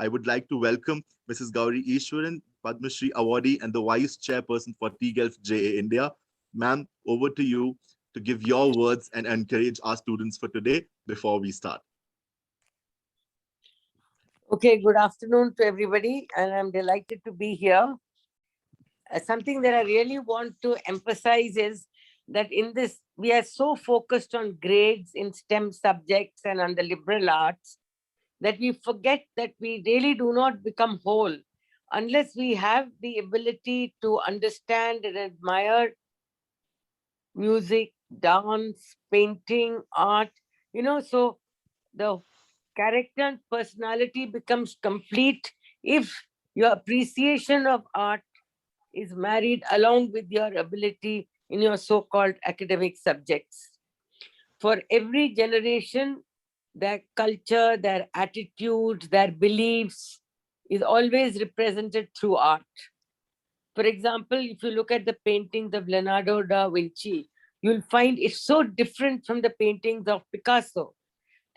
I would like to welcome Mrs. Gauri Ishwaran, Padma Shri Awardee and the Vice Chairperson for TGELF JA India. Ma'am, over to you to give your words and encourage our students for today before we start. Okay, good afternoon to everybody, and I'm delighted to be here. Something that I really want to emphasize is that in this, we are so focused on grades in STEM subjects and on the liberal arts that we forget that we really do not become whole unless we have the ability to understand and admire music, dance, painting, art, so the character and personality becomes complete if your appreciation of art is married along with your ability in your so-called academic subjects. For every generation, their culture, their attitudes, their beliefs is always represented through art. For example, if you look at the paintings of Leonardo da Vinci, you'll find it's so different from the paintings of Picasso.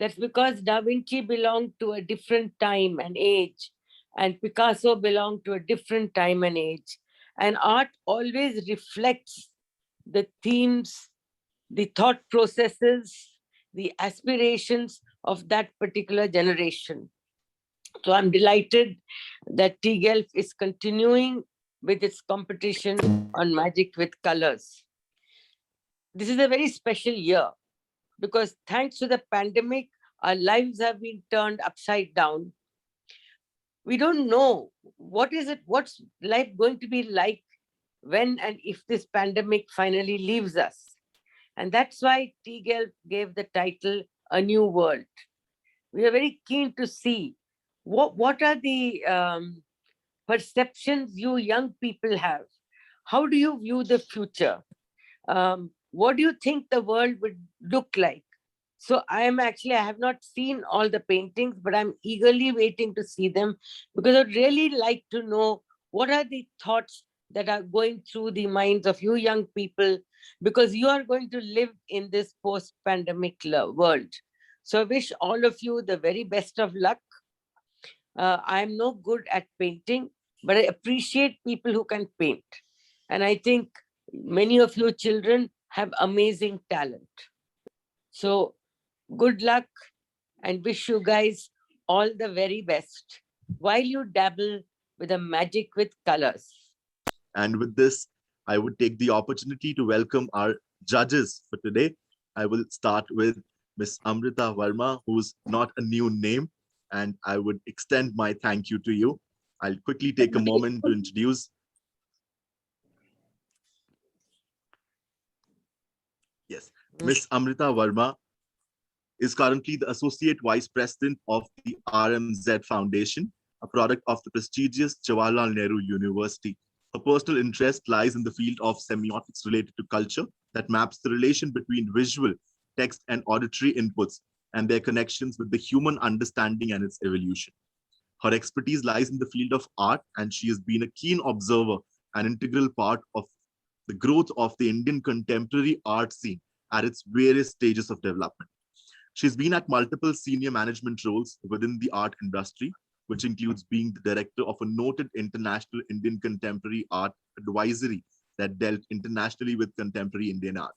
That's because Da Vinci belonged to a different time and age, and Picasso belonged to a different time and age. And art always reflects the themes, the thought processes, the aspirations of that particular generation. So I'm delighted that TGELF is continuing with its competition on Magic with Colors. This is a very special year because thanks to the pandemic, our lives have been turned upside down. We don't know what's life going to be like when and if this pandemic finally leaves us. And that's why TGELF gave the title A New World. We are very keen to see what are the perceptions you young people have. How do you view the future? What do you think the world would look like? So I have not seen all the paintings, but I'm eagerly waiting to see them because I'd really like to know what are the thoughts that are going through the minds of you young people, because you are going to live in this post-pandemic world. So I wish all of you the very best of luck. I'm no good at painting, but I appreciate people who can paint. And I think many of you children have amazing talent. So good luck and wish you guys all the very best while you dabble with the magic with colors. And with this, I would take the opportunity to welcome our judges for today. I will start with Miss Amrita Verma, who's not a new name, and I would extend my thank you to you. I'll quickly take a moment to introduce. Yes, Miss Amrita Verma is currently the Associate Vice President of the RMZ Foundation, a product of the prestigious Jawaharlal Nehru University. Her personal interest lies in the field of semiotics related to culture that maps the relation between visual, text, and auditory inputs and their connections with the human understanding and its evolution. Her expertise lies in the field of art, and she has been a keen observer and integral part of the growth of the Indian contemporary art scene at its various stages of development. She's been at multiple senior management roles within the art industry, which includes being the director of a noted international Indian contemporary art advisory that dealt internationally with contemporary Indian art,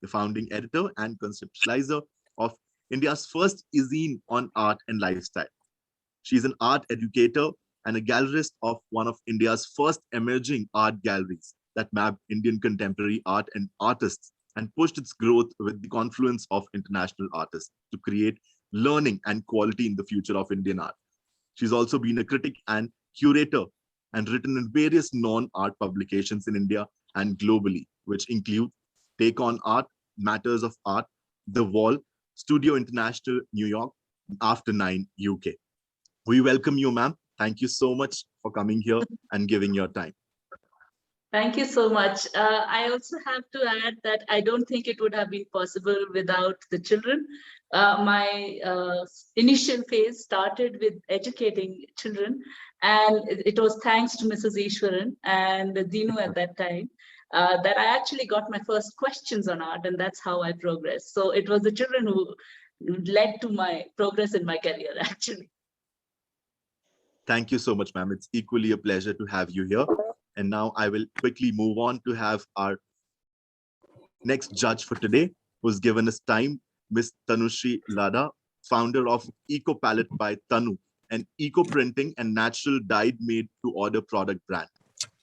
the founding editor and conceptualizer of India's first e-zine on art and lifestyle. She's an art educator and a gallerist of one of India's first emerging art galleries that mapped Indian contemporary art and artists and pushed its growth with the confluence of international artists to create learning and quality in the future of Indian art. She's also been a critic and curator and written in various non-art publications in India and globally, which include Take on Art, Matters of Art, The Wall, Studio International, New York, After 9, UK. We welcome you, ma'am. Thank you so much for coming here and giving your time. Thank you so much. I also have to add that I don't think it would have been possible without the children. My initial phase started with educating children, and it was thanks to Mrs. Ishwaran and Dinu at that time that I actually got my first questions on art, and that's how I progressed. So it was the children who led to my progress in my career, actually. Thank you so much, ma'am. It's equally a pleasure to have you here. And now I will quickly move on to have our next judge for today, who's given us time, Miss Tanushri Lada, founder of Eco Palette by Tanu, an eco-printing and natural dyed made to order product brand.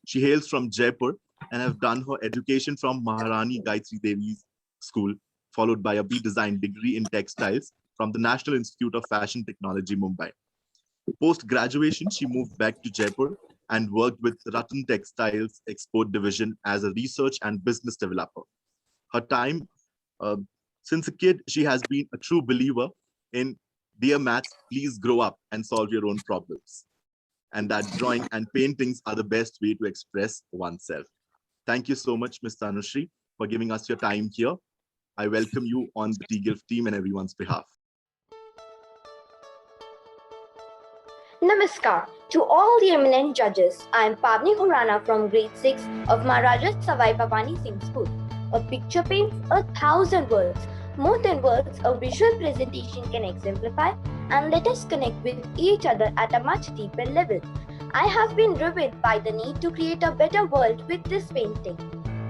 She hails from Jaipur and have done her education from Maharani Gayatri Devi's school, followed by a B Design degree in textiles from the National Institute of Fashion Technology, Mumbai. Post-graduation, she moved back to Jaipur and worked with Ratan Textiles Export Division as a research and business developer. Her time, since a kid, she has been a true believer in dear maths, please grow up and solve your own problems. And that drawing and paintings are the best way to express oneself. Thank you so much, Ms. Tanushri, for giving us your time here. I welcome you on the TGILF team and everyone's behalf. Namaskar to all the eminent judges. I am Pavni Khurana from grade 6 of Maharaja Savai Bhavani Singh School. A picture paints 1,000 words. More than words, a visual presentation can exemplify and let us connect with each other at a much deeper level. I have been driven by the need to create a better world with this painting,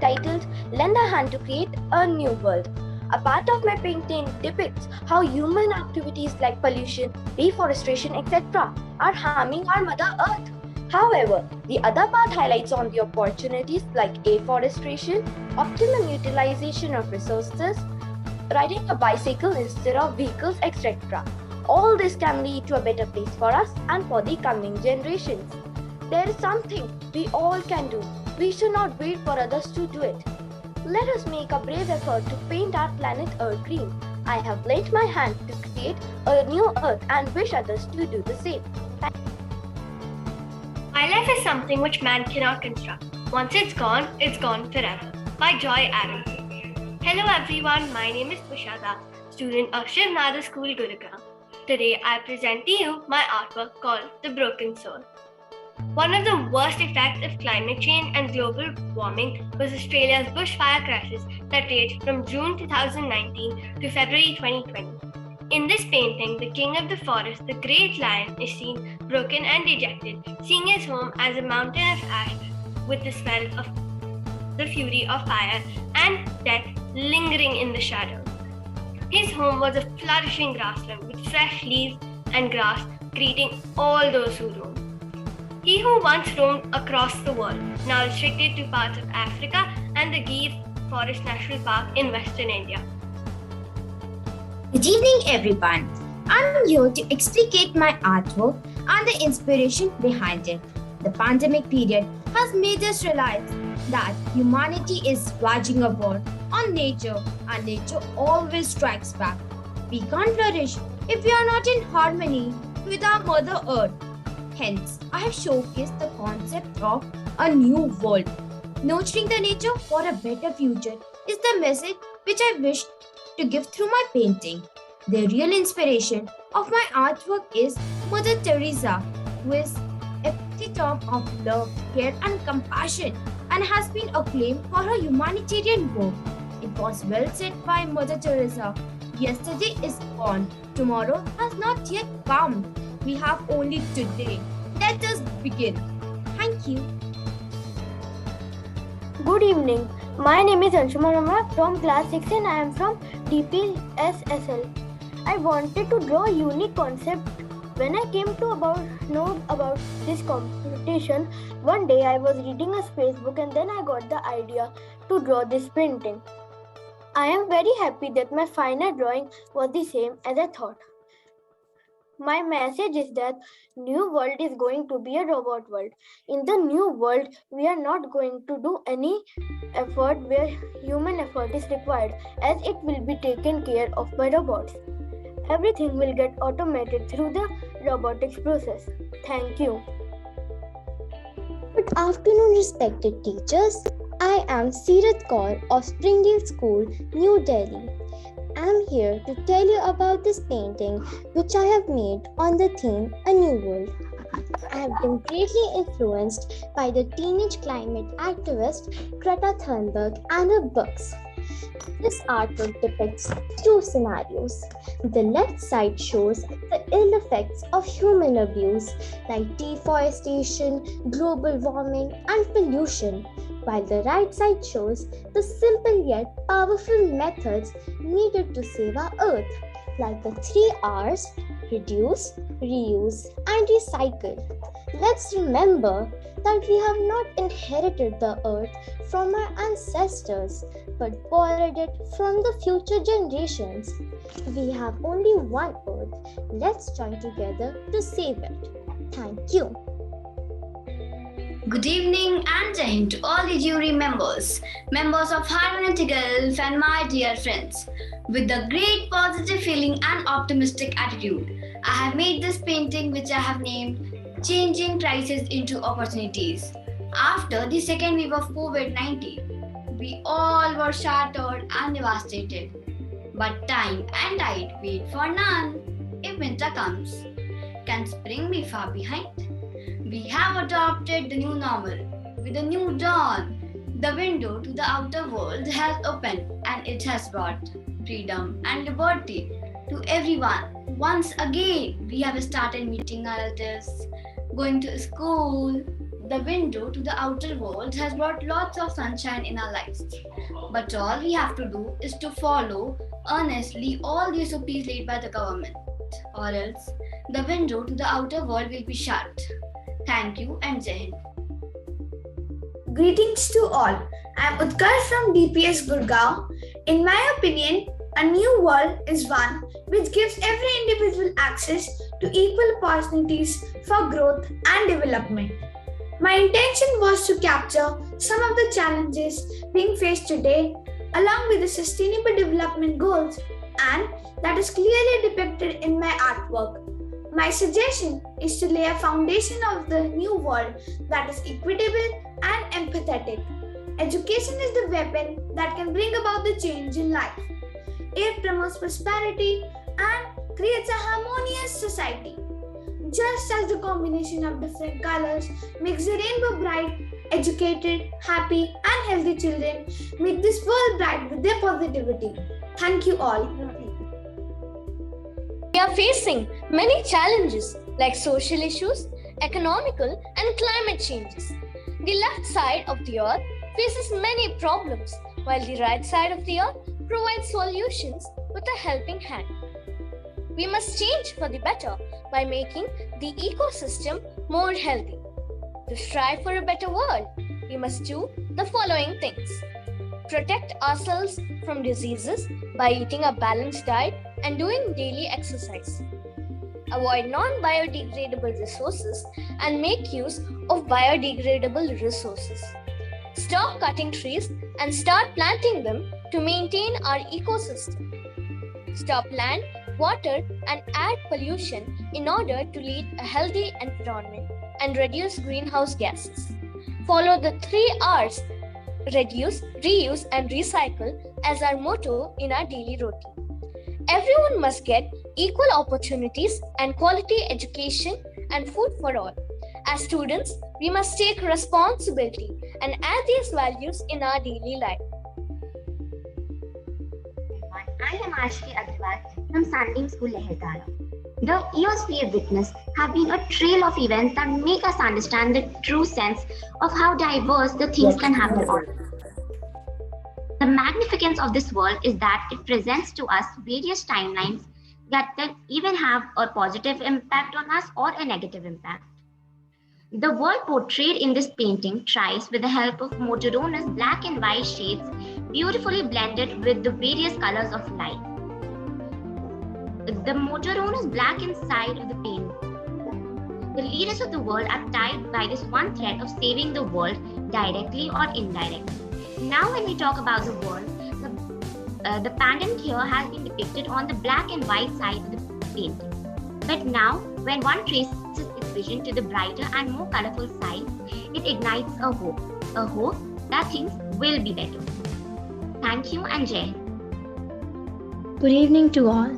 titled Lend a Hand to Create a New World. A part of my painting depicts how human activities like pollution, deforestation, etc. are harming our Mother Earth. However, the other part highlights on the opportunities like afforestation, optimum utilization of resources, riding a bicycle instead of vehicles, etc. All this can lead to a better place for us and for the coming generations. There is something we all can do. We should not wait for others to do it. Let us make a brave effort to paint our planet Earth green. I have lent my hand to create a new Earth and wish others to do the same. My life is something which man cannot construct. Once it's gone forever. By Joy Adams. Hello everyone, my name is Tushada, student of Shiv Nada School, Gurugram. Today I present to you my artwork called The Broken Soul. One of the worst effects of climate change and global warming was Australia's bushfire crisis that raged from June 2019 to February 2020. In this painting, the king of the forest, the great lion, is seen broken and dejected, seeing his home as a mountain of ash with the smell of the fury of fire and death lingering in the shadows. His home was a flourishing grassland with fresh leaves and grass greeting all those who roamed. He who once roamed across the world, now restricted to parts of Africa and the Gir Forest National Park in Western India. Good evening, everyone. I'm here to explicate my artwork and the inspiration behind it. The pandemic period has made us realize that humanity is waging a war on nature, and nature always strikes back. We can't flourish if we are not in harmony with our Mother Earth. Hence, I have showcased the concept of a new world. Nurturing the nature for a better future is the message which I wish to give through my painting. The real inspiration of my artwork is Mother Teresa, who is epitome of love, care and compassion and has been acclaimed for her humanitarian work. It was well said by Mother Teresa, yesterday is gone, tomorrow has not yet come. We have only today. Let us begin. Thank you. Good evening. My name is Anshuma Rama from class 6 and I am from DPSSL. I wanted to draw a unique concept. When I came to know about this competition, one day I was reading a space book and then I got the idea to draw this painting. I am very happy that my final drawing was the same as I thought. My message is that new world is going to be a robot world. In the new world, we are not going to do any effort where human effort is required, as it will be taken care of by robots. Everything will get automated through the robotics process. Thank you. Good afternoon, respected teachers. I am Seerat Kaur of Springdale School, New Delhi. I am here to tell you about this painting which I have made on the theme A New World. I have been greatly influenced by the teenage climate activist Greta Thunberg and her books. This artwork depicts two scenarios. The left side shows the ill effects of human abuse like deforestation, global warming, and pollution, while the right side shows the simple yet powerful methods needed to save our earth, like the 3 R's: reduce, reuse, and recycle. Let's remember that we have not inherited the earth from our ancestors, but borrowed it from the future generations. We have only one earth. Let's join together to save it. Thank you. Good evening and Jai Hind to all the jury members of Harmonetical and my dear friends. With a great positive feeling and optimistic attitude, I have made this painting which I have named Changing Crises into Opportunities. After the second wave of COVID-19, we all were shattered and devastated. But time and tide wait for none. If winter comes, can spring be far behind? We have adopted the new normal with a new dawn. The window to the outer world has opened and it has brought freedom and liberty to everyone. Once again, we have started meeting our relatives, going to school. The window to the outer world has brought lots of sunshine in our lives. But all we have to do is to follow earnestly all the SOPs laid by the government, or else the window to the outer world will be shut. Thank you and Jai Hind. Greetings to all. I am Utkarsh from DPS Gurgaon. In my opinion, a new world is one which gives every individual access to equal opportunities for growth and development. My intention was to capture some of the challenges being faced today along with the Sustainable Development Goals, and that is clearly depicted in my artwork. My suggestion is to lay a foundation of the new world that is equitable and empathetic. Education is the weapon that can bring about the change in life. It promotes prosperity and creates a harmonious society. Just as the combination of different colors makes the rainbow bright, educated, happy, and healthy children make this world bright with their positivity. Thank you all. We are facing many challenges like social issues, economical and climate changes. The left side of the earth faces many problems, while the right side of the earth provides solutions with a helping hand. We must change for the better by making the ecosystem more healthy. To strive for a better world, we must do the following things. Protect ourselves from diseases by eating a balanced diet and doing daily exercise. Avoid non-biodegradable resources and make use of biodegradable resources. Stop cutting trees and start planting them to maintain our ecosystem. Stop land, water, and air pollution in order to lead a healthy environment and reduce greenhouse gases. Follow the 3 R's: reduce, reuse, and recycle as our motto in our daily routine. Everyone must get equal opportunities and quality education and food for all. As students, we must take responsibility and add these values in our daily life. I am Ashki Agrawal from Sunbeam School, Leherdara. The years we have witnessed have been a trail of events that make us understand the true sense of how diverse the things can happen on. The magnificence of this world is that it presents to us various timelines that can even have a positive impact on us or a negative impact. The world portrayed in this painting tries, with the help of Motorona's black and white shades, beautifully blended with the various colors of light. The Motorona's black inside of the paint. The leaders of the world are tied by this one thread of saving the world directly or indirectly. Now when we talk about the world, the pandemic here has been depicted on the black and white side of the painting. But now, when one traces its vision to the brighter and more colorful side, it ignites a hope that things will be better. Thank you and Jai. Good evening to all.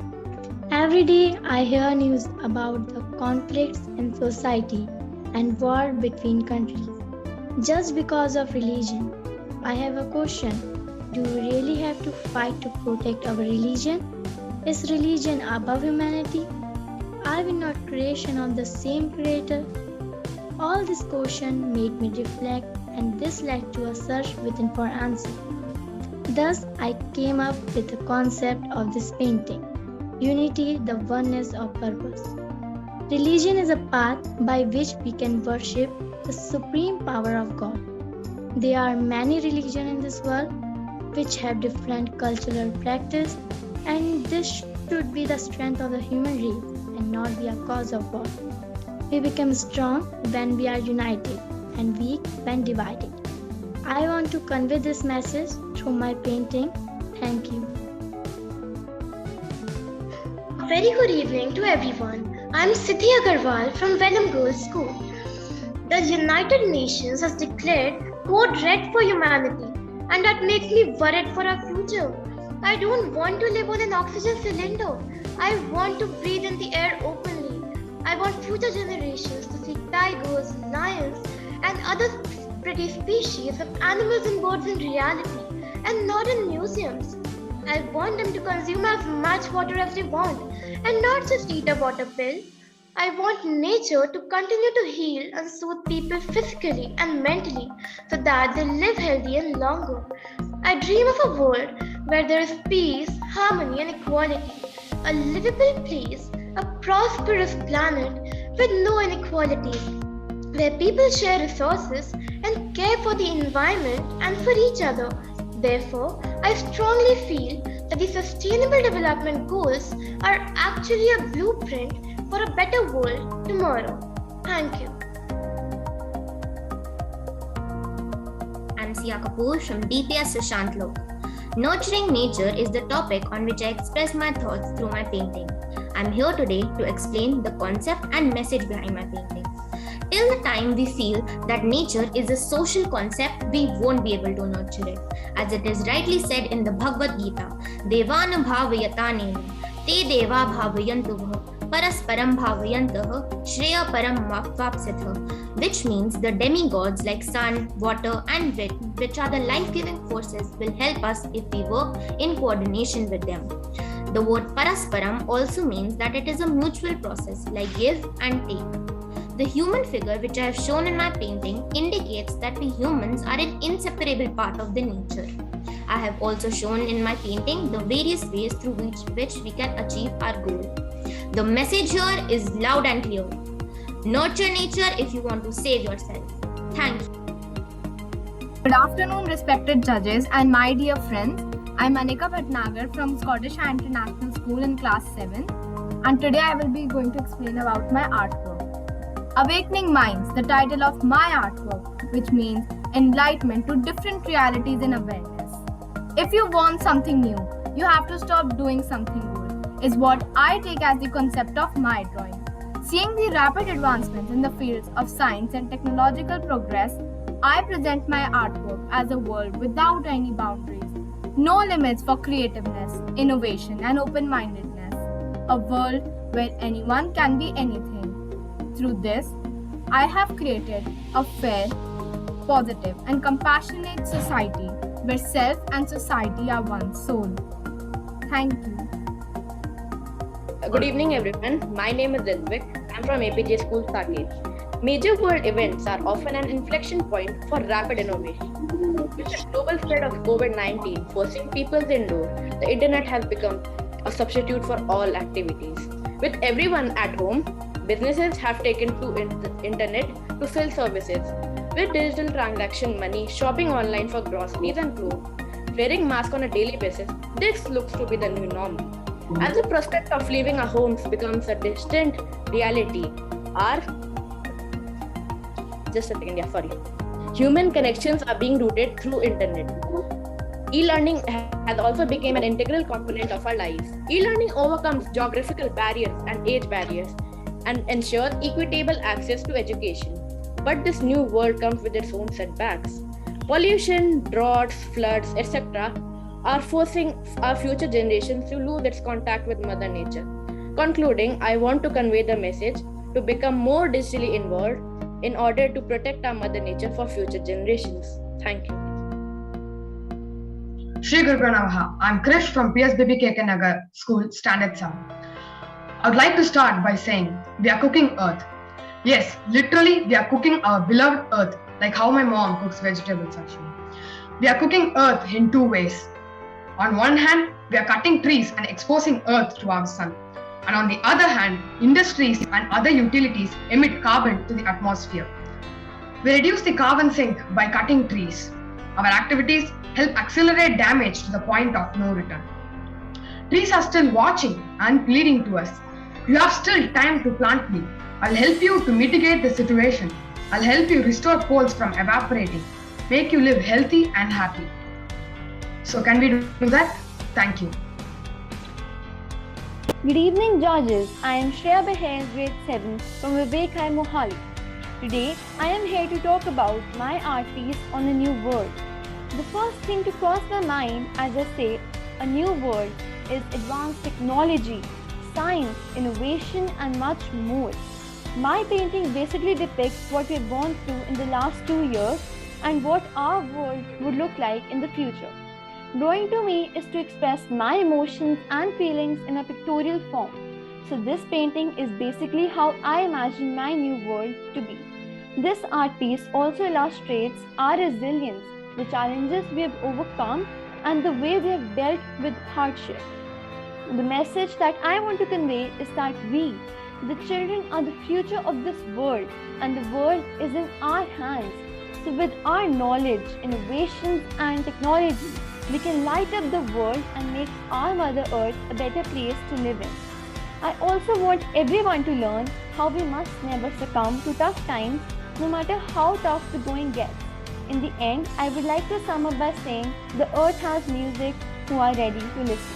Every day I hear news about the conflicts in society and war between countries just because of religion. I have a question. Do we really have to fight to protect our religion? Is religion above humanity? Are we not creation of the same creator? All this question made me reflect, and this led to a search within for answer. Thus, I came up with the concept of this painting, unity, the oneness of purpose. Religion is a path by which we can worship the supreme power of God. There are many religions in this world which have different cultural practice, and this should be the strength of the human race and not be a cause of war. We become strong when we are united and weak when divided. I want to convey this message through my painting. Thank you. A very good evening to everyone. I'm Siddhi Agarwal from Vellum Girls School. The United Nations has declared code red for humanity, and that makes me worried for our future. I don't want to live on an oxygen cylinder. I want to breathe in the air openly. I want future generations to see tigers, lions, and other pretty species of animals and birds in reality, and not in museums. I want them to consume as much water as they want, and not just eat a water pill. I want nature to continue to heal and soothe people physically and mentally so that they live healthy and longer. I dream of a world where there is peace, harmony, and equality, a livable place, a prosperous planet with no inequalities, where people share resources and care for the environment and for each other. Therefore, I strongly feel that the Sustainable Development Goals are actually a blueprint for a better world tomorrow. Thank you. I'm Sia Kapoor from DPS Sushant Lok. Nurturing nature is the topic on which I express my thoughts through my painting. I'm here today to explain the concept and message behind my painting. Till the time we feel that nature is a social concept, we won't be able to nurture it. As it is rightly said in the Bhagavad Gita, Devana bhavayatanena, te deva bhavayantuh, parasparam bhavayantah, shreya param vapsitha, which means the demigods like sun, water, and wind, which are the life-giving forces, will help us if we work in coordination with them. The word parasparam also means that it is a mutual process like give and take. The human figure which I have shown in my painting indicates that we humans are an inseparable part of the nature. I have also shown in my painting the various ways through which we can achieve our goal. The message here is loud and clear. Nurture nature if you want to save yourself. Thank you. Good afternoon, respected judges and my dear friends. I'm Anika Bhatnagar from Scottish High International School in class 7, and today I will be going to explain about my artwork. Awakening Minds, the title of my artwork, which means enlightenment to different realities and awareness. If you want something new, you have to stop doing something old, is what I take as the concept of my drawing. Seeing the rapid advancements in the fields of science and technological progress, I present my artwork as a world without any boundaries, no limits for creativeness, innovation, and open-mindedness, a world where anyone can be anything. Through this, I have created a fair, positive, and compassionate society where self and society are one soul. Thank you. Good evening, everyone. My name is Ridvik. I'm from APJ School, Saket. Major world events are often an inflection point for rapid innovation. With the global spread of COVID-19 forcing people indoors, the internet has become a substitute for all activities. With everyone at home, businesses have taken to the internet to sell services. With digital transaction money, shopping online for groceries and clothes, wearing masks on a daily basis, this looks to be the new norm. As the prospect of leaving our homes becomes a distant reality, human connections are being rooted through internet. E-learning has also become an integral component of our lives. E-learning overcomes geographical barriers and age barriers and ensures equitable access to education. But this new world comes with its own setbacks. Pollution, droughts, floods, etc. are forcing our future generations to lose its contact with Mother Nature. Concluding, I want to convey the message to become more digitally involved in order to protect our Mother Nature for future generations. Thank you. Shri Guru Namaha. I'm Krish from PSBB KK Nagar School, Standard 7. I would like to start by saying we are cooking earth. Yes, literally we are cooking our beloved earth, like how my mom cooks vegetables actually. We are cooking earth in two ways. On one hand, we are cutting trees and exposing earth to our sun. And on the other hand, industries and other utilities emit carbon to the atmosphere. We reduce the carbon sink by cutting trees. Our activities help accelerate damage to the point of no return. Trees are still watching and pleading to us. You have still time to plant me. I'll help you to mitigate the situation. I'll help you restore poles from evaporating, make you live healthy and happy. So can we do that? Thank you. Good evening, judges. I am Shreya Behair, grade 7 from Vivek High, Mohali. Today, I am here to talk about my art piece on a new world. The first thing to cross my mind as I say a new world is advanced technology, science, innovation, and much more. My painting basically depicts what we have gone through in the last 2 years and what our world would look like in the future. Drawing to me is to express my emotions and feelings in a pictorial form. So this painting is basically how I imagine my new world to be. This art piece also illustrates our resilience, the challenges we have overcome, and the way we have dealt with hardship. The message that I want to convey is that we, the children, are the future of this world, and the world is in our hands. So with our knowledge, innovations, and technology, we can light up the world and make our Mother Earth a better place to live in. I also want everyone to learn how we must never succumb to tough times, no matter how tough the going gets. In the end, I would like to sum up by saying the earth has music who are ready to listen.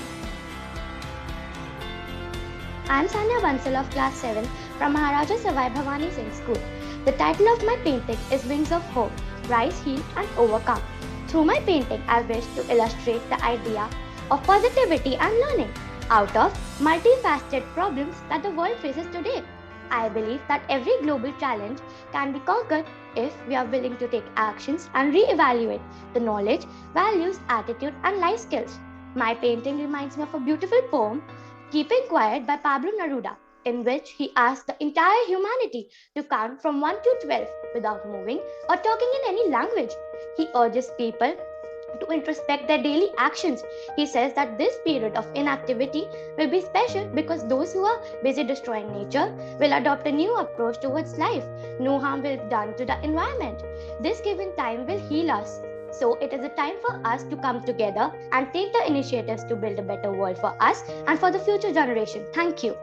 I am Sanya Bansal of class 7 from Maharaja Savai Bhavani Singh School. The title of my painting is Wings of Hope, Rise, Heal and Overcome. Through my painting, I wish to illustrate the idea of positivity and learning out of multifaceted problems that the world faces today. I believe that every global challenge can be conquered if we are willing to take actions and re-evaluate the knowledge, values, attitude, and life skills. My painting reminds me of a beautiful poem, Keeping Quiet by Pablo Neruda, in which he asks the entire humanity to count from 1 to 12 without moving or talking in any language. He urges people to introspect their daily actions. He says that this period of inactivity will be special because those who are busy destroying nature will adopt a new approach towards life. No harm will be done to the environment. This given time will heal us. So it is a time for us to come together and take the initiatives to build a better world for us and for the future generation. Thank you.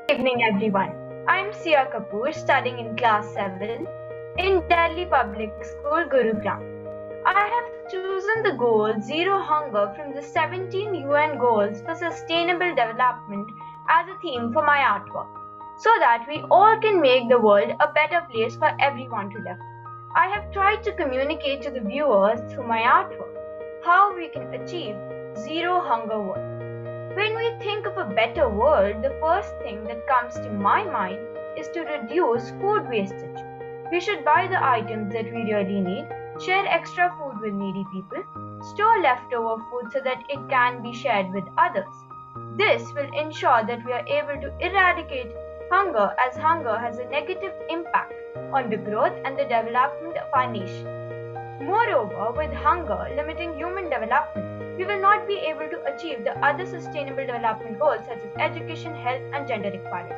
Good evening, everyone. I'm Sia Kapoor, studying in class 7 in Delhi Public School, Gurugram. I have chosen the goal Zero Hunger from the 17 UN Goals for Sustainable Development as a theme for my artwork, so that we all can make the world a better place for everyone to live. I have tried to communicate to the viewers through my artwork how we can achieve Zero Hunger world. When we think of a better world, the first thing that comes to my mind is to reduce food wastage. We should buy the items that we really need, share extra food with needy people, store leftover food so that it can be shared with others. This will ensure that we are able to eradicate hunger, as hunger has a negative impact on the growth and the development of our nation. Moreover, with hunger limiting human development, we will not be able to achieve the other sustainable development goals such as education, health, and gender equality.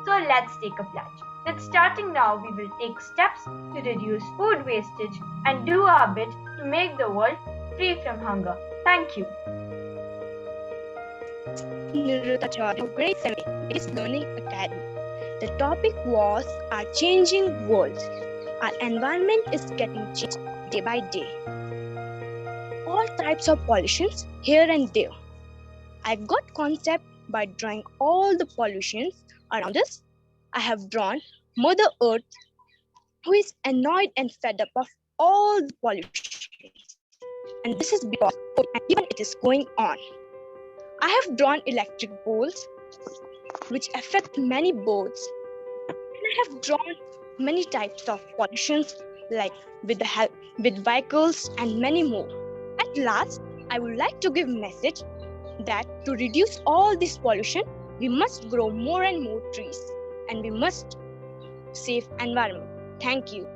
So let's take a pledge that starting now we will take steps to reduce food wastage and do our bit to make the world free from hunger. Thank you. Niruta Chowdhury of grade 7 is Learning Academy. The topic was our changing world. Our environment is getting changed day by day. All types of pollutions here and there. I got concept by drawing all the pollutions around us. I have drawn Mother Earth, who is annoyed and fed up of all the pollutions. And this is because even it is going on. I have drawn electric poles, which affect many birds. And I have drawn many types of pollutions, like with vehicles and many more. I At last, I would like to give a message that to reduce all this pollution, we must grow more and more trees and we must save environment. Thank you.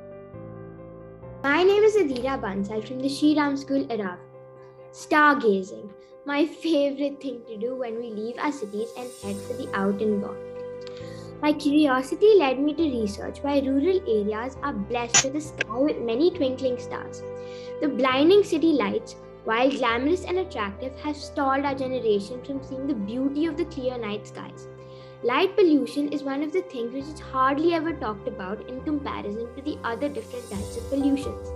My name is Adira Bansal from the Shri Ram School, Iraq. Stargazing, my favorite thing to do when we leave our cities and head for the out and walk. My curiosity led me to research why rural areas are blessed with a sky with many twinkling stars. The blinding city lights, while glamorous and attractive, have stalled our generation from seeing the beauty of the clear night skies. Light pollution is one of the things which is hardly ever talked about in comparison to the other different types of pollutions.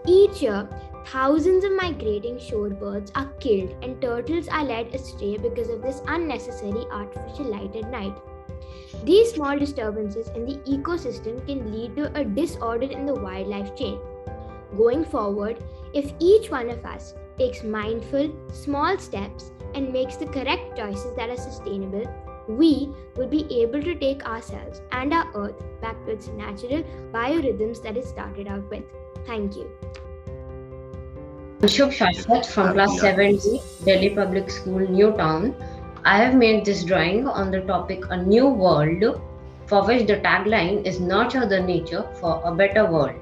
Each year, thousands of migrating shorebirds are killed and turtles are led astray because of this unnecessary artificial light at night. These small disturbances in the ecosystem can lead to a disorder in the wildlife chain. Going forward, if each one of us takes mindful, small steps and makes the correct choices that are sustainable, we will be able to take ourselves and our earth back to its natural biorhythms that it started out with. Thank you. Shubh Shashwat from class 7D, Delhi Public School, Newtown. I have made this drawing on the topic A New World, for which the tagline is Nurture the Nature for a Better World.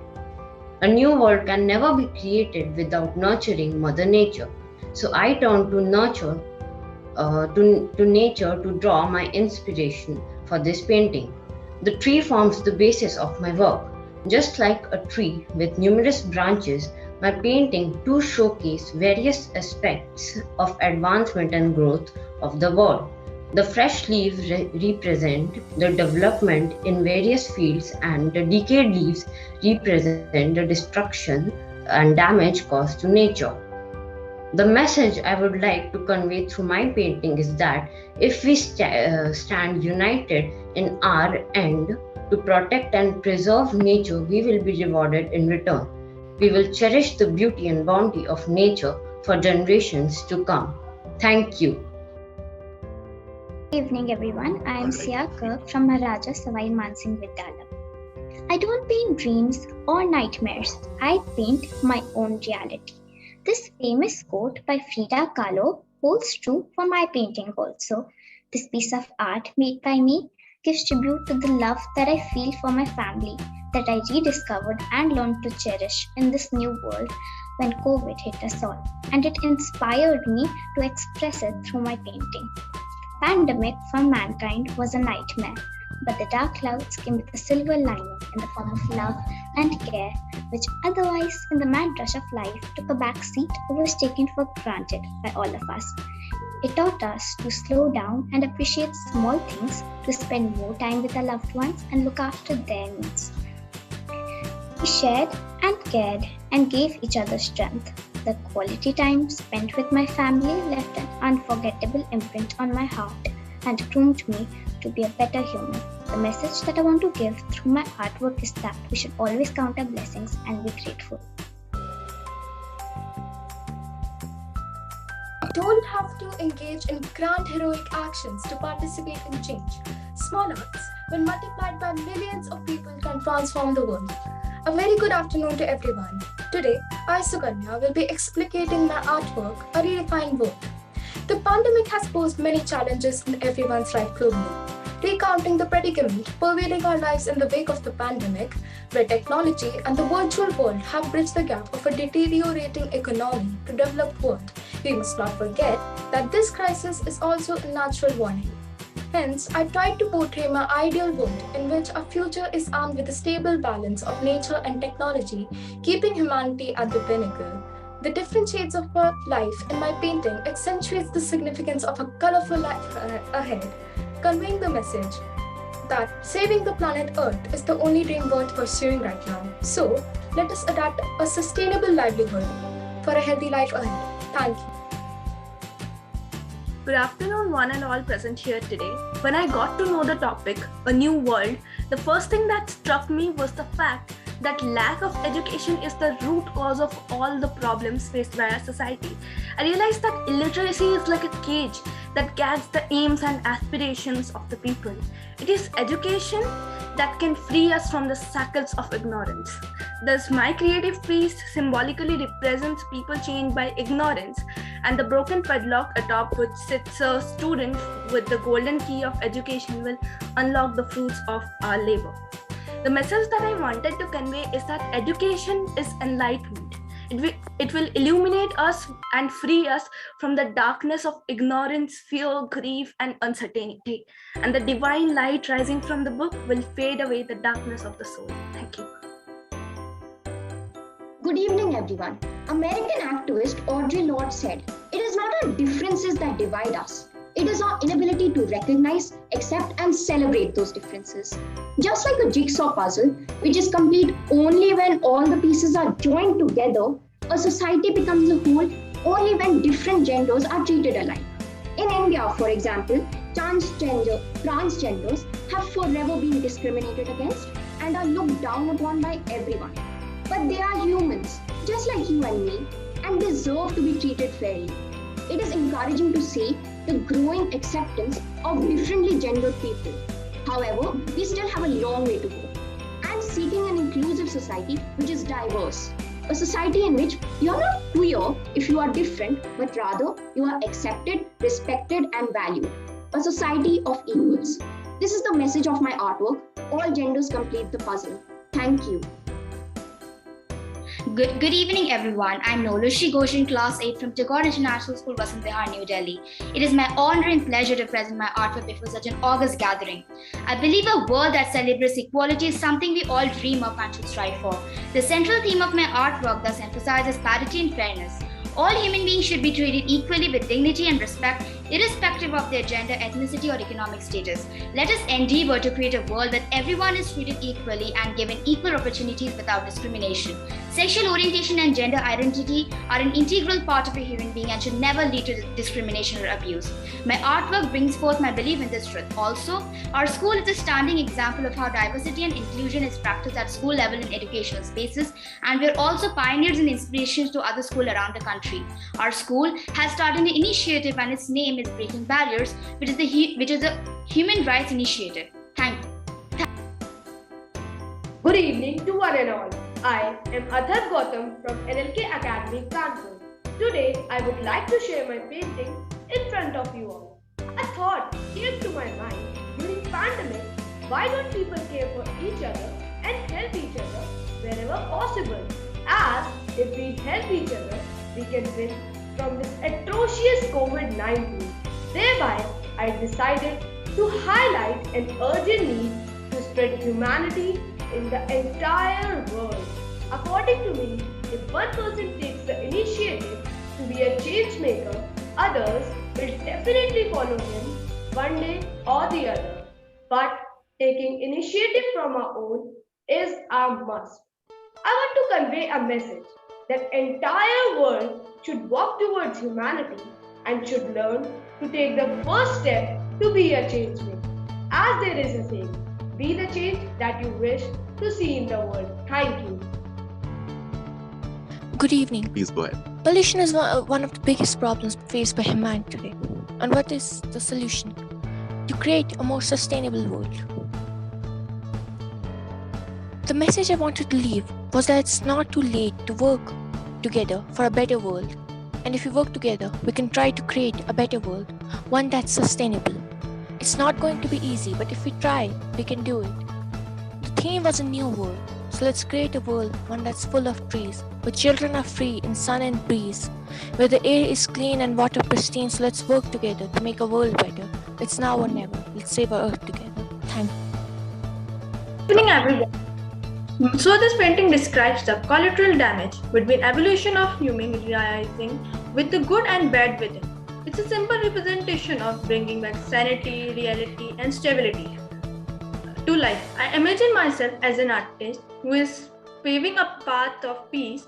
A new world can never be created without nurturing Mother Nature. So I turn to nature to draw my inspiration for this painting. The tree forms the basis of my work. Just like a tree with numerous branches, my painting too showcase various aspects of advancement and growth of the world. The fresh leaves represent the development in various fields, and the decayed leaves represent the destruction and damage caused to nature. The message I would like to convey through my painting is that if we stand united in our end to protect and preserve nature, we will be rewarded in return. We will cherish the beauty and bounty of nature for generations to come. Thank you. Good evening, everyone. I am Sia Kirk from Maharaja Savai Mansingh Vidyalaya. I don't paint dreams or nightmares. I paint my own reality. This famous quote by Frida Kahlo holds true for my painting also. This piece of art made by me gives tribute to the love that I feel for my family, that I rediscovered and learned to cherish in this new world when COVID hit us all. And it inspired me to express it through my painting. Pandemic for mankind was a nightmare, but the dark clouds came with a silver lining in the form of love and care, which otherwise in the mad rush of life took a back seat or was taken for granted by all of us. It taught us to slow down and appreciate small things, to spend more time with our loved ones and look after their needs. We shared and cared and gave each other strength. The quality time spent with my family left an unforgettable imprint on my heart and groomed me to be a better human. The message that I want to give through my artwork is that we should always count our blessings and be grateful. Don't have to engage in grand heroic actions to participate in change. Small acts, when multiplied by millions of people, can transform the world. A very good afternoon to everyone. Today, I, Suganya, will be explicating my artwork, A Redefined World. The pandemic has posed many challenges in everyone's life globally. Recounting the predicament pervading our lives in the wake of the pandemic, where technology and the virtual world have bridged the gap of a deteriorating economy to developed world, we must not forget that this crisis is also a natural warning. Hence, I tried to portray my ideal world in which a future is armed with a stable balance of nature and technology, keeping humanity at the pinnacle. The different shades of life in my painting accentuates the significance of a colorful life ahead, conveying the message that saving the planet Earth is the only dream worth pursuing right now. So, let us adapt a sustainable livelihood for a healthy life ahead. Thank you. Good afternoon, one and all present here today. When I got to know the topic, A New World, the first thing that struck me was the fact that lack of education is the root cause of all the problems faced by our society. I realized that illiteracy is like a cage that guides the aims and aspirations of the people. It is education that can free us from the shackles of ignorance. Thus, my creative piece symbolically represents people chained by ignorance and the broken padlock atop which sits a student with the golden key of education will unlock the fruits of our labor. The message that I wanted to convey is that education is enlightenment. It will illuminate us and free us from the darkness of ignorance, fear, grief, and uncertainty. And the divine light rising from the book will fade away the darkness of the soul. Thank you. Good evening, everyone. American activist Audre Lorde said, "It is not our differences that divide us. It is our inability to recognize, accept, and celebrate those differences." Just like a jigsaw puzzle, which is complete only when all the pieces are joined together, a society becomes a whole only when different genders are treated alike. In India, for example, transgenders have forever been discriminated against and are looked down upon by everyone. But they are humans, just like you and me, and deserve to be treated fairly. It is encouraging to see the growing acceptance of differently gendered people. However, we still have a long way to go. I'm seeking an inclusive society which is diverse. A society in which you're not queer if you are different, but rather you are accepted, respected, and valued. A society of equals. This is the message of my artwork. All genders complete the puzzle. Thank you. Good evening, everyone. I'm Nolushi Ghosh in Class 8 from Tagore International School, Vasant Vihar, New Delhi. It is my honor and pleasure to present my artwork before such an august gathering. I believe a world that celebrates equality is something we all dream of and should strive for. The central theme of my artwork thus emphasizes parity and fairness. All human beings should be treated equally with dignity and respect, irrespective of their gender, ethnicity, or economic status. Let us endeavor to create a world where everyone is treated equally and given equal opportunities without discrimination. Sexual orientation and gender identity are an integral part of a human being and should never lead to discrimination or abuse. My artwork brings forth my belief in this truth. Also, our school is a standing example of how diversity and inclusion is practiced at school level in educational spaces, and we are also pioneers and inspirations to other schools around the country. Our school has started an initiative and its name is Breaking Barriers, which is a human rights initiative. Thank you. Good evening to one and all. I am Adhar Gautam from NLK Academy, Kanpur. Today, I would like to share my painting in front of you all. A thought came to my mind during pandemic. Why don't people care for each other and help each other wherever possible? As if we help each other, we can win from this atrocious COVID-19. Thereby, I decided to highlight an urgent need to spread humanity in the entire world. According to me, if one person takes the initiative to be a change maker, others will definitely follow him one day or the other. But taking initiative from our own is a must. I want to convey a message that entire world should walk towards humanity and should learn to take the first step to be a change maker. As there is a saying, be the change that you wish to see in the world. Thank you. Good evening. Please go ahead. Pollution is one of the biggest problems faced by humanity today. And what is the solution? To create a more sustainable world. The message I wanted to leave was that it's not too late to work together for a better world. And if we work together, we can try to create a better world, one that's sustainable. It's not going to be easy, but if we try, we can do it. The theme was a new world, so let's create a world, one that's full of trees, where children are free in sun and breeze, where the air is clean and water pristine, so let's work together to make a world better. It's now or never. Let's save our earth together. Thank you. Good evening, everyone. So this painting describes the collateral damage between evolution of human rising with the good and bad within. It's a simple representation of bringing back sanity, reality, and stability to life. I imagine myself as an artist who is paving a path of peace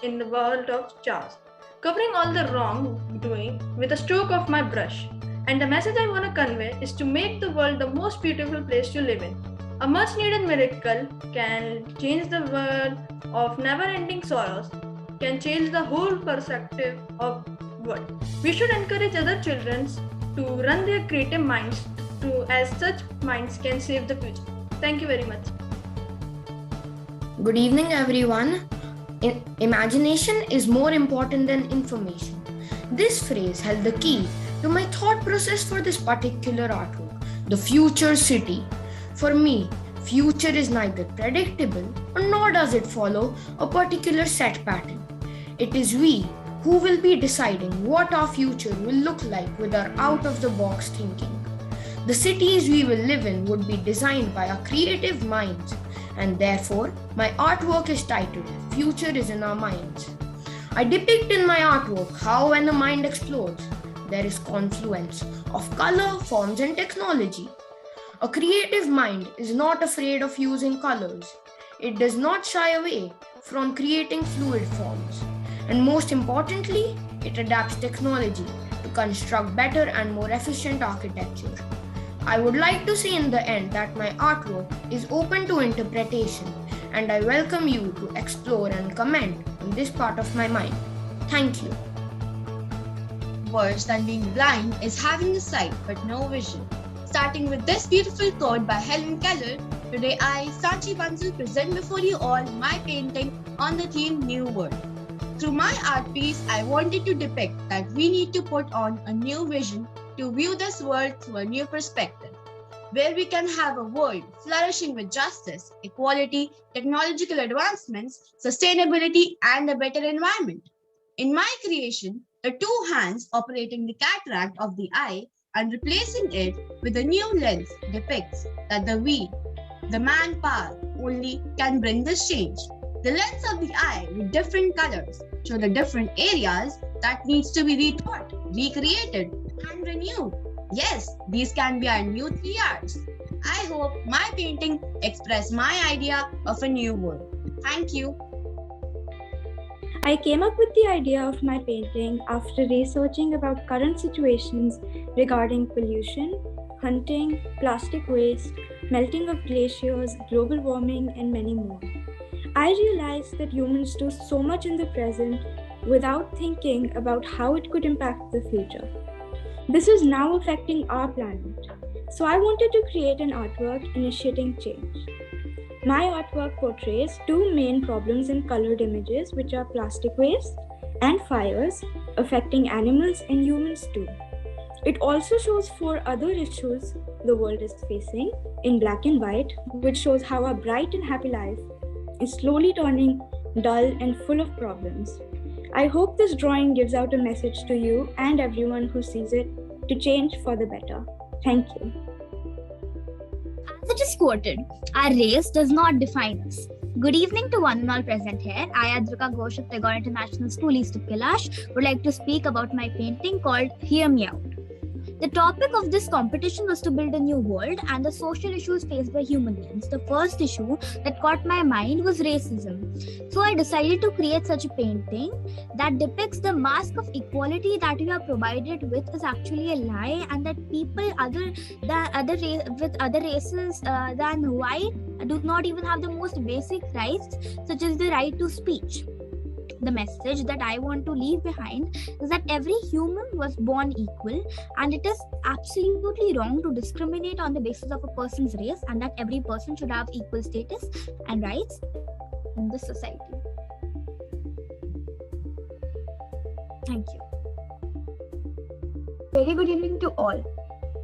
in the world of chaos, covering all the wrongdoing with a stroke of my brush. And the message I want to convey is to make the world the most beautiful place to live in. A much needed miracle can change the world of never ending sorrows, can change the whole perspective of world. We should encourage other children to run their creative minds as such minds can save the future. Thank you very much. Good evening, everyone. Imagination is more important than information. This phrase held the key to my thought process for this particular artwork, the future city. For me, future is neither predictable nor does it follow a particular set pattern. It is we who will be deciding what our future will look like with our out-of-the-box thinking. The cities we will live in would be designed by our creative minds, and therefore my artwork is titled Future is in Our Minds. I depict in my artwork how when a mind explodes, there is confluence of color, forms and technology. A creative mind is not afraid of using colors. It does not shy away from creating fluid forms. And most importantly, it adapts technology to construct better and more efficient architecture. I would like to say in the end that my artwork is open to interpretation, and I welcome you to explore and comment on this part of my mind. Thank you. Worse than being blind is having the sight but no vision. Starting with this beautiful quote by Helen Keller, today I, Sachi Bansal, present before you all my painting on the theme New World. Through my art piece, I wanted to depict that we need to put on a new vision to view this world through a new perspective, where we can have a world flourishing with justice, equality, technological advancements, sustainability, and a better environment. In my creation, the two hands operating the cataract of the eye and replacing it with a new lens depicts that the manpower only can bring this change. The lens of the eye with different colors show the different areas that needs to be rethought, recreated, and renewed. Yes, these can be our new 3 Rs. I hope my painting express my idea of a new world. Thank you. I came up with the idea of my painting after researching about current situations regarding pollution, hunting, plastic waste, melting of glaciers, global warming, and many more. I realized that humans do so much in the present without thinking about how it could impact the future. This is now affecting our planet, so I wanted to create an artwork initiating change. My artwork portrays 2 main problems in colored images, which are plastic waste and fires affecting animals and humans too. It also shows 4 other issues the world is facing in black and white, which shows how a bright and happy life is slowly turning dull and full of problems. I hope this drawing gives out a message to you and everyone who sees it to change for the better. Thank you. As it is quoted, our race does not define us. Good evening to one and all present here. I, Advika Ghosh of Tagore International School, East of Kailash, would like to speak about my painting called Hear Me Out. The topic of this competition was to build a new world and the social issues faced by human beings. The first issue that caught my mind was racism. So I decided to create such a painting that depicts the mask of equality that we are provided with is actually a lie, and that people with other races than white do not even have the most basic rights, such as the right to speech. The message that I want to leave behind is that every human was born equal, and it is absolutely wrong to discriminate on the basis of a person's race, and that every person should have equal status and rights in this society. Thank you. Very good evening to all.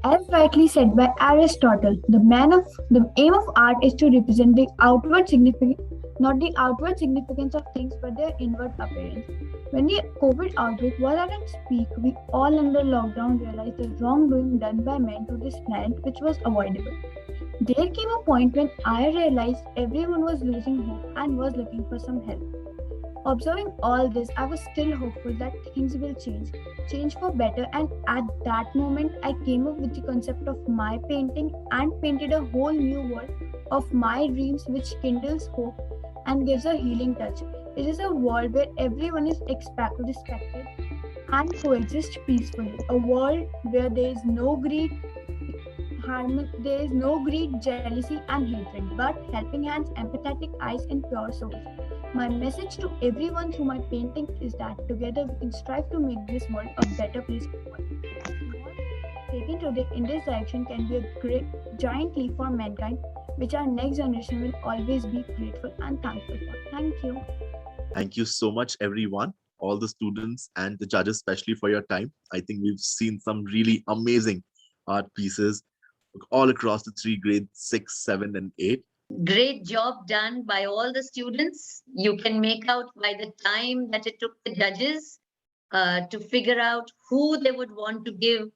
As rightly said by Aristotle, the aim of art is to represent the outward significance, not the outward significance of things, but their inward appearance. When the COVID outbreak was at its peak, we all under lockdown realized the wrongdoing done by men to this planet, which was avoidable. There came a point when I realized everyone was losing hope and was looking for some help. Observing all this, I was still hopeful that things will change for better, and at that moment, I came up with the concept of my painting and painted a whole new world of my dreams, which kindles hope and gives a healing touch. It is a world where everyone is respected and coexist peacefully. A world where there is no greed, jealousy, and hatred, but helping hands, empathetic eyes, and pure souls. My message to everyone through my painting is that together we can strive to make this world a better place for all. Small steps taken today in this direction can be a great giant leap for mankind, which our next generation will always be grateful and thankful for. Thank you. Thank you so much, everyone, all the students and the judges, especially for your time. I think we've seen some really amazing art pieces all across the three grades, 6, 7, and 8. Great job done by all the students. You can make out by the time that it took the judges to figure out who they would want to give,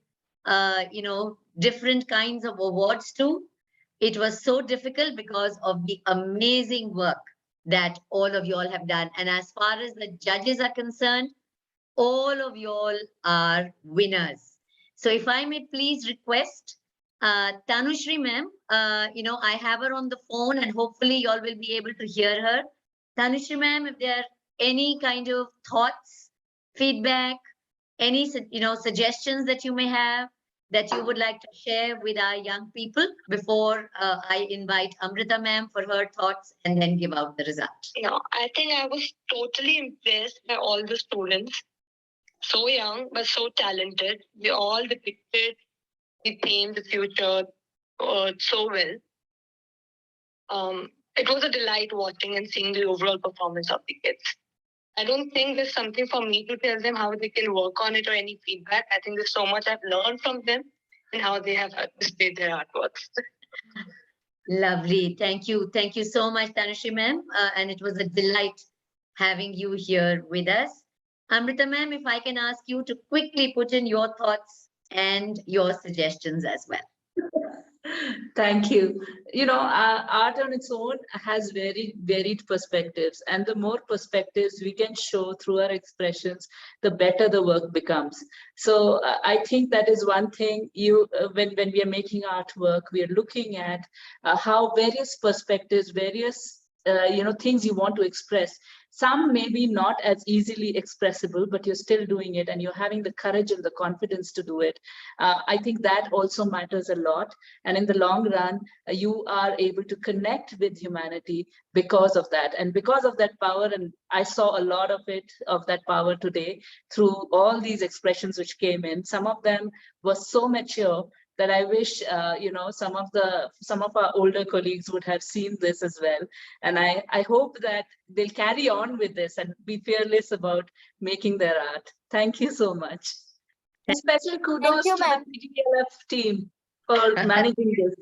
different kinds of awards to. It was so difficult because of the amazing work that all of you all have done. And as far as the judges are concerned, all of you all are winners. So if I may please request Tanushri ma'am, I have her on the phone and hopefully you all will be able to hear her. Tanushri ma'am, if there are any kind of thoughts, feedback, any suggestions that you may have that you would like to share with our young people before I invite Amrita ma'am for her thoughts and then give out the result. I think I was totally impressed by all the students. So young, but so talented. They all depicted the theme, the future, so well. It was a delight watching and seeing the overall performance of the kids. I don't think there's something for me to tell them how they can work on it or any feedback. I think there's so much I've learned from them and how they have displayed their artworks. Lovely. Thank you. Thank you so much, Tanushri ma'am. And it was a delight having you here with us. Amrita ma'am, if I can ask you to quickly put in your thoughts and your suggestions as well. Thank you. Art on its own has very varied perspectives, and the more perspectives we can show through our expressions, the better the work becomes. So I think that is one thing. When we are making artwork, we are looking at how various perspectives, various things you want to express. Some may be not as easily expressible, but you're still doing it and you're having the courage and the confidence to do it. I think that also matters a lot. And in the long run, you are able to connect with humanity because of that. And because of that power, and I saw a lot of it, of that power today through all these expressions which came in. Some of them were so mature that I wish, some of our older colleagues would have seen this as well. And I hope that they'll carry on with this and be fearless about making their art. Thank you so much. And special kudos to the PTLF team for managing this.